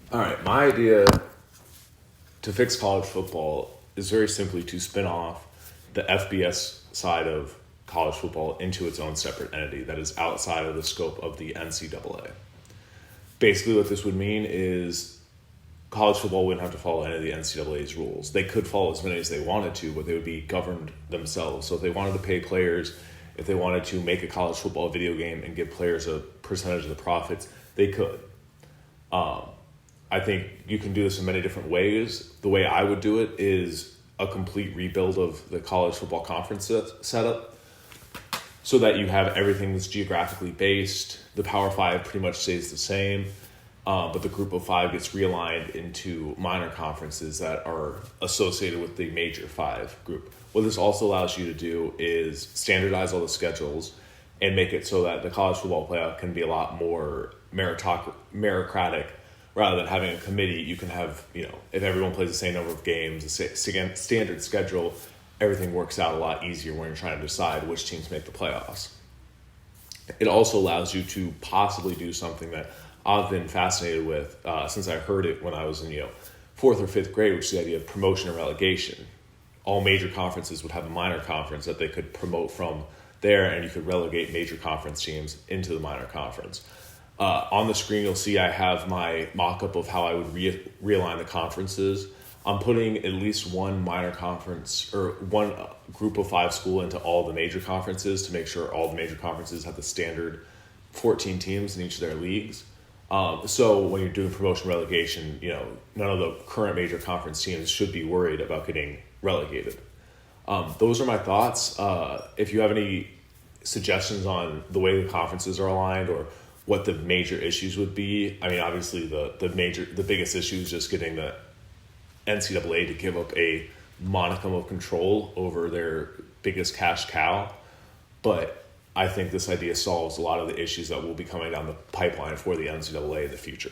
All right, my idea to fix college football is very simply to spin off the FBS side of college football into its own separate entity that is outside of the scope of the NCAA. Basically, what this would mean is college football wouldn't have to follow any of the NCAA's rules. They could follow as many as they wanted to, but they would be governed themselves. So if they wanted to pay players, if they wanted to make a college football video game and give players a percentage of the profits, they could. I think you can do this in many different ways. The way I would do it is a complete rebuild of the college football conference setup so that you have everything that's geographically based. The Power Five pretty much stays the same, but the Group of Five gets realigned into minor conferences that are associated with the Major Five group. What this also allows you to do is standardize all the schedules and make it so that the college football playoff can be a lot more meritocratic. Rather than having a committee, you can have, if everyone plays the same number of games, a standard schedule, everything works out a lot easier when you're trying to decide which teams make the playoffs. It also allows you to possibly do something that I've been fascinated with since I heard it when I was in, fourth or fifth grade, which is the idea of promotion and relegation. All major conferences would have a minor conference that they could promote from there, and you could relegate major conference teams into the minor conference. On the screen, you'll see I have my mock-up of how I would realign the conferences. I'm putting at least one minor conference or one Group of Five school into all the major conferences to make sure all the major conferences have the standard 14 teams in each of their leagues. So when you're doing promotion relegation, none of the current major conference teams should be worried about getting relegated. Those are my thoughts. If you have any suggestions on the way the conferences are aligned or what the major issues would be. I mean, obviously the biggest issue is just getting the NCAA to give up a modicum of control over their biggest cash cow. But I think this idea solves a lot of the issues that will be coming down the pipeline for the NCAA in the future.